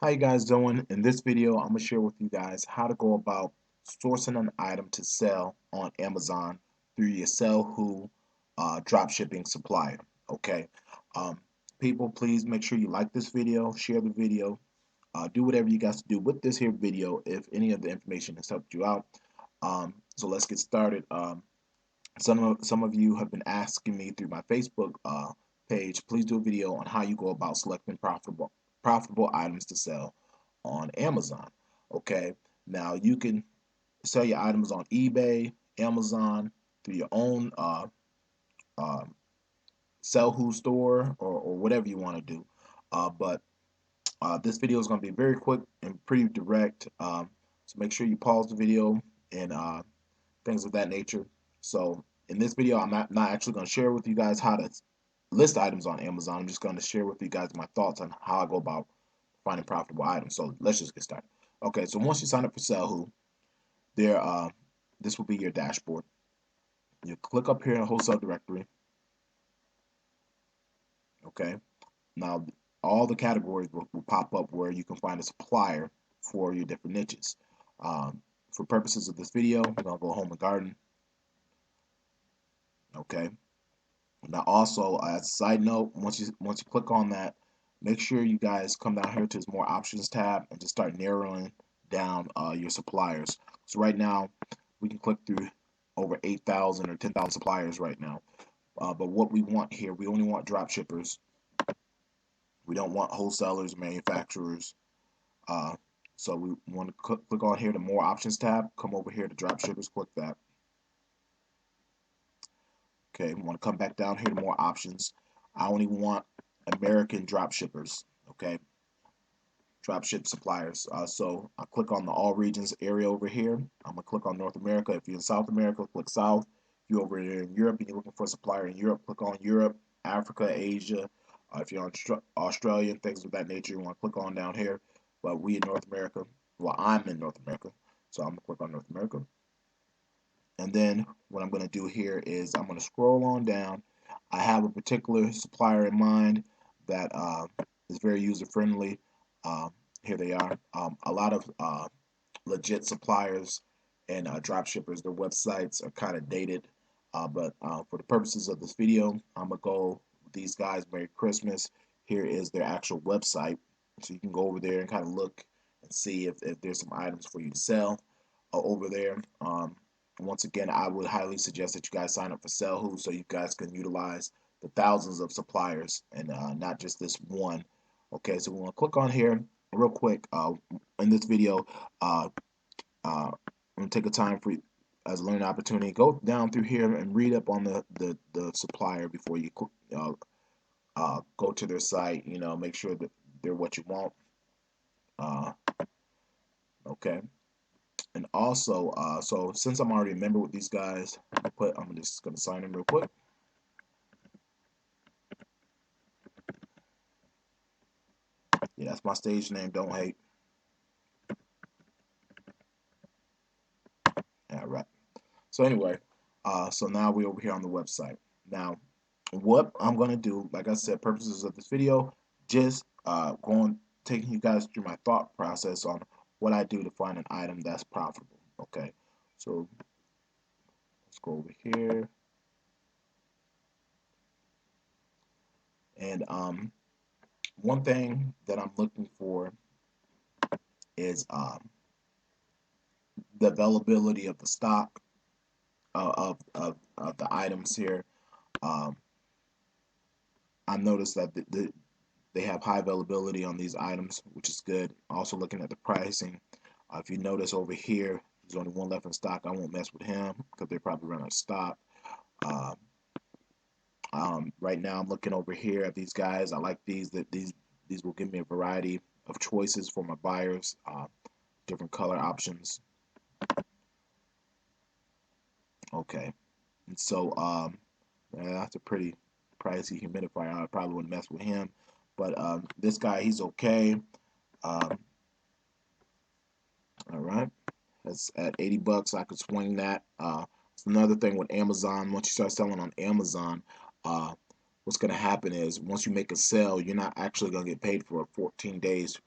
How you guys doing? In this video, I'm gonna share with you guys how to go about sourcing an item to sell on Amazon through your SaleHoo dropshipping supplier. Okay, um, people, please make sure you like this video, share the video, do whatever you guys do with this here video if any of the information has helped you out. So let's get started. Some of you have been asking me through my Facebook page. Please do a video on how you go about selecting profitable items to sell on Amazon. Okay, now you can sell your items on eBay, Amazon, through your own uh, SaleHoo store or whatever you want to do. But this video is going to be very quick and pretty direct. So make sure you pause the video and things of that nature. So in this video, I'm not actually going to share with you guys how to list items on Amazon. I'm just going to share with you guys my thoughts on how I go about finding profitable items. So let's just get started. Okay, so once you sign up for SaleHoo, this will be your dashboard. You click up here in Wholesale directory. Okay, now all the categories will pop up where you can find a supplier for your different niches. For purposes of this video, we're gonna go home and garden. Okay. Now, also as a side note, once you click on that, make sure you guys come down here to this more options tab and just start narrowing down your suppliers. So right now, we can click through over 8,000 or 10,000 suppliers right now. But what we want here, we only want drop shippers. We don't want wholesalers, manufacturers. So we want to click on here to more options tab. Come over here to drop shippers. Click that. Okay, we want to come back down here to more options. I only want American drop shippers. Okay, drop ship suppliers. So I click on the all regions area over here. I'm gonna click on North America. If you're in South America, click South. If you're over here in Europe and you're looking for a supplier in Europe, click on Europe, Africa, Asia. If you're on Australia and things of that nature, you want to click on down here. But we in North America, well, I'm in North America, so I'm gonna click on North America. And then what I'm going to do here is I'm going to scroll on down. I have a particular supplier in mind that is very user friendly. Here they are. A lot of legit suppliers and drop shippers, their websites are kind of dated. But for the purposes of this video, I'm going to go with these guys. Merry Christmas. Here is their actual website. So you can go over there and kind of look and see if there's some items for you to sell over there. Once again, I would highly suggest that you guys sign up for SaleHoo so you guys can utilize the thousands of suppliers and not just this one. Okay, so we want to click on here real quick. In this video, I'm going to take a time for you as a learning opportunity. Go down through here and read up on the supplier before you go to their site. You know, make sure that they're what you want. Okay. And also, so since I'm already a member with these guys, I'm just going to sign in real quick. Yeah, that's my stage name. Don't hate. All right. So anyway, so now we're over here on the website. Now, what I'm going to do, like I said, purposes of this video, just taking you guys through my thought process on what I do to find an item that's profitable. Okay. So let's go over here. And one thing that I'm looking for is the availability of the stock of the items here. I noticed that they have high availability on these items, which is good. Also looking at the pricing. If you notice over here, there's only one left in stock. I won't mess with him because they probably run out of stock. Right now, I'm looking over here at these guys. I like these. These will give me a variety of choices for my buyers. Different color options. Okay, and so that's a pretty pricey humidifier. I probably wouldn't mess with him, but this guy, he's okay. All right, that's at 80 bucks. I could swing that. It's another thing with Amazon. Once you start selling on Amazon, what's going to happen is once you make a sale, you're not actually going to get paid for 14 days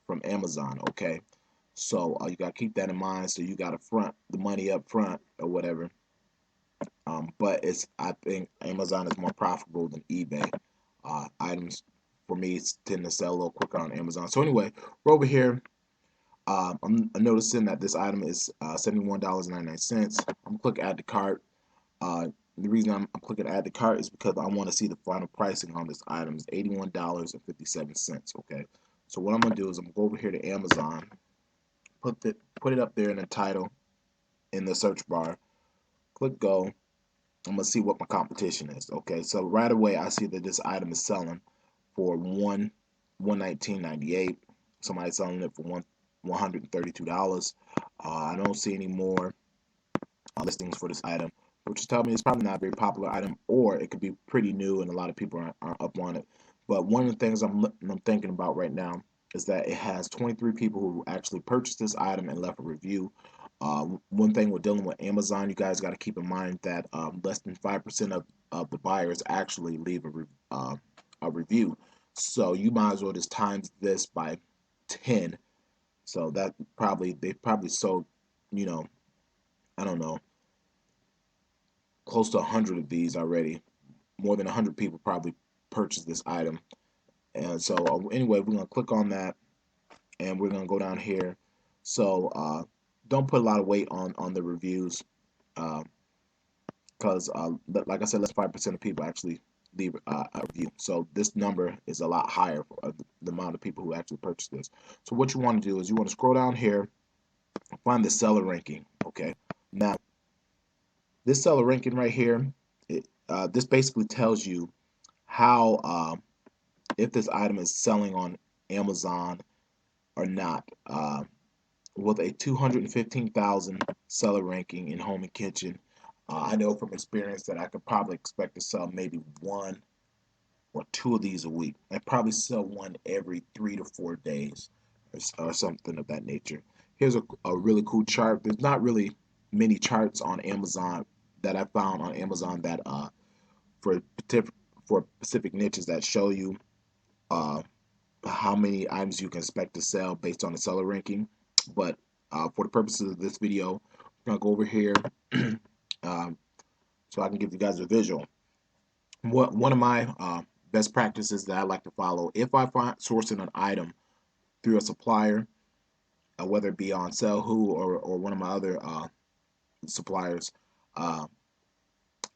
from Amazon. Okay, so you gotta keep that in mind. So you gotta front the money up front or whatever. But I think Amazon is more profitable than eBay. Items for me tend to sell a little quicker on Amazon. So anyway, we're over here. I'm noticing that this item is $71.99. I'm clicking add to cart. The reason I'm clicking add to cart is because I want to see the final pricing on this item is $81.57. Okay, so what I'm gonna do is I'm gonna go over here to Amazon, put it up there in the title in the search bar, click go. I'm gonna see what my competition is. Okay, so right away I see that this item is selling for $119.98. Somebody's selling it for $132. I don't see any more listings for this item, which is telling me it's probably not a very popular item, or it could be pretty new and a lot of people aren't up on it. But one of the things I'm thinking about right now is that it has 23 people who actually purchased this item and left a review. One thing with dealing with Amazon, you guys got to keep in mind that less than 5% of the buyers actually leave a review. So you might as well just times this by 10. So that they probably sold, you know, I don't know, close to 100 of these already. More than 100 people probably purchased this item. And so anyway, we're gonna click on that, and we're gonna go down here. So don't put a lot of weight on the reviews, because like I said, less than 5% of people actually leave a review. So this number is a lot higher for the amount of people who actually purchase this. So what you want to do is you want to scroll down here, find the seller ranking. Okay, now this seller ranking right here, this basically tells you how if this item is selling on Amazon or not. With a 215,000 seller ranking in home and kitchen, I know from experience that I could probably expect to sell maybe one or two of these a week. I probably sell one every 3 to 4 days, or something of that nature. Here's a really cool chart. There's not really many charts on Amazon that I found on Amazon that for specific niches that show you uh, how many items you can expect to sell based on the seller ranking. But for the purposes of this video, I'm gonna go over here so I can give you guys a visual. One of my best practices that I like to follow, if I find sourcing an item through a supplier, whether it be on SaleHoo or one of my other suppliers, uh,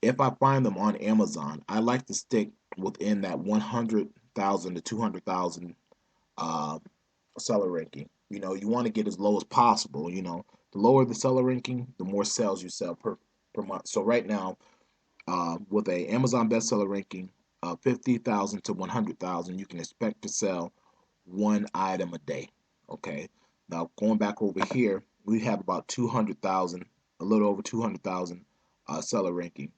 if I find them on Amazon, I like to stick within that 100,000 to 200,000 seller ranking. You know, you want to get as low as possible. You know, the lower the seller ranking, the more sales you sell per month. So right now, with a Amazon bestseller ranking of 50,000 to 100,000, you can expect to sell one item a day. Okay. Now going back over here, we have about 200,000, a little over 200,000 seller ranking.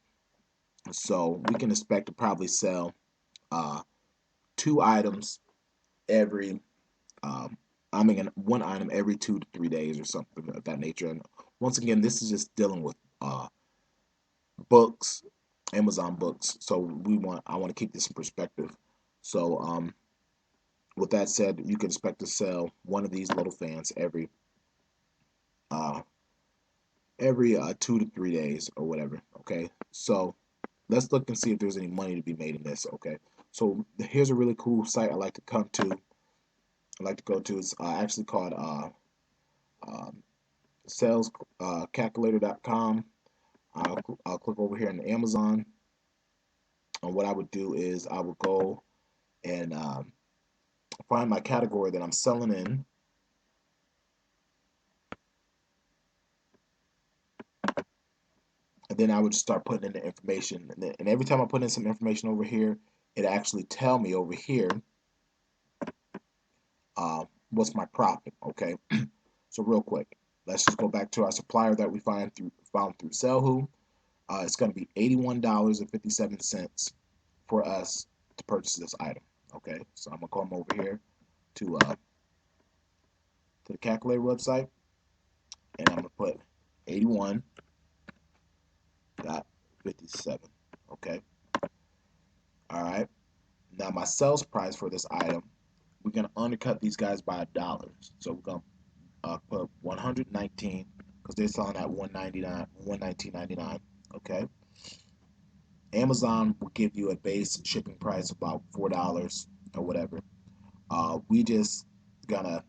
So we can expect to probably sell two items every one item every 2 to 3 days or something of that nature. And once again, this is just dealing with books, Amazon books. So I want to keep this in perspective. So with that said, you can expect to sell one of these little fans uh, every 2 to 3 days or whatever. Okay, so let's look and see if there's any money to be made in this. Okay, so here's a really cool site I like to come to. I like to go to. It's actually called salescalculator.com. I'll click over here on Amazon, and what I would do is I would go and find my category that I'm selling in, and then I would just start putting in the information. And every time I put in some information over here, it actually tell me over here what's my profit. Okay, so real quick, let's just go back to our supplier that we found through SaleHoo. It's going to be $81.57 for us to purchase this item. Okay, so I'm gonna come over here to the calculator website, and I'm gonna put 81.57. Okay, all right. Now my sales price for this item, we're gonna undercut these guys by $1. So we're gonna put 119 because they're selling at 199, 119.99. Okay. Amazon will give you a base shipping price of about $4 or whatever. We just gonna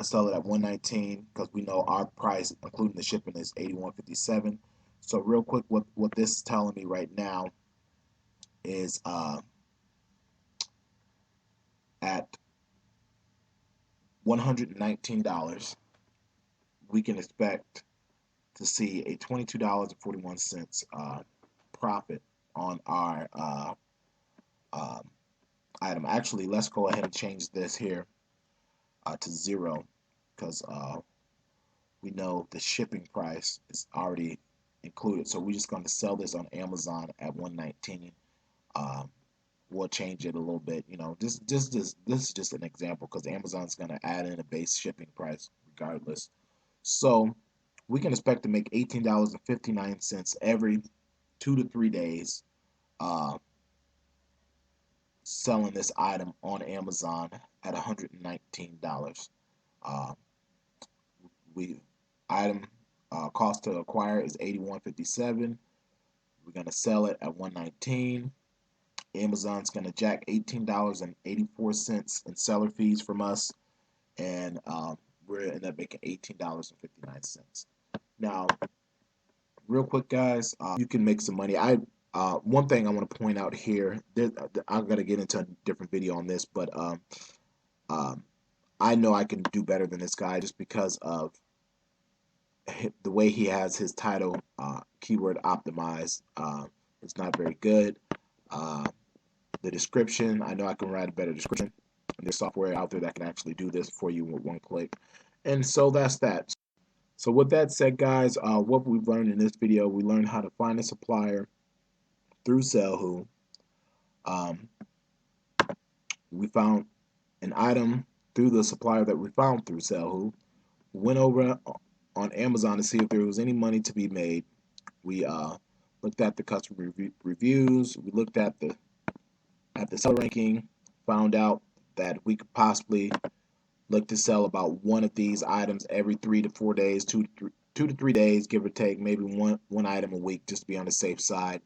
sell it at 119 because we know our price, including the shipping, is 81.57. So real quick, what this is telling me right now is at $119, we can expect to see a $22.41 profit on our item. Actually, let's go ahead and change this here to 0 because we know the shipping price is already included. So we're just going to sell this on Amazon at 119. We'll change it a little bit. You know, this is just an example because Amazon's going to add in a base shipping price regardless. So we can expect to make $18.59 every 2 to 3 days selling this item on Amazon at $119. We item cost to acquire is $81.57. We're gonna sell it at $119. Amazon's gonna jack $18.84 in seller fees from us, and we're gonna end up making $18.59. Now, real quick, guys, you can make some money. One thing I want to point out here, I'm gonna get into a different video on this, but I know I can do better than this guy just because of the way he has his title keyword optimized. It's not very good. The description, I know I can write a better description. And there's software out there that can actually do this for you with one click. And so that's that. So with that said, guys, what we've learned in this video, we learned how to find a supplier through SaleHoo. We found an item through the supplier that we found through SaleHoo. We went over on Amazon to see if there was any money to be made. We looked at the customer reviews. We looked at the seller ranking. Found out that we could possibly look to sell about one of these items every 3 to 4 days, 2 to 3 days, give or take, maybe one item a week, just to be on the safe side,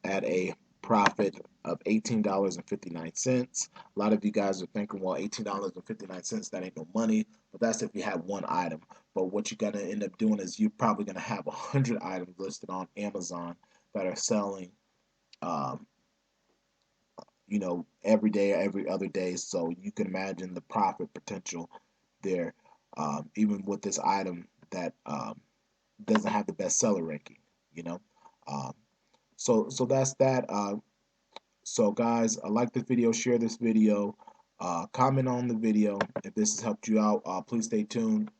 at a profit of $18.59. A lot of you guys are thinking, well, $18.59, that ain't no money, but that's if you have one item. But what you're gonna end up doing is you're probably gonna have 100 items listed on Amazon that are selling, you know, every day, every other day. So you can imagine the profit potential there, even with this item that doesn't have the bestseller ranking, you know. So that's that. So guys, like this video, share this video, comment on the video if this has helped you out. Please stay tuned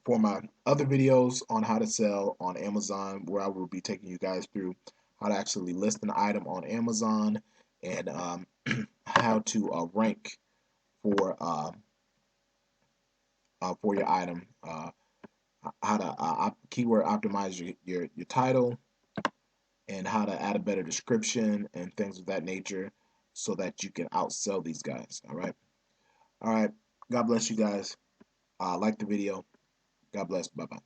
for my other videos on how to sell on Amazon, where I will be taking you guys through how to actually list an item on Amazon and how to rank for your item, how to keyword optimize your title, and how to add a better description and things of that nature so that you can outsell these guys. All right. God bless you guys. Like the video. God bless. Bye-bye.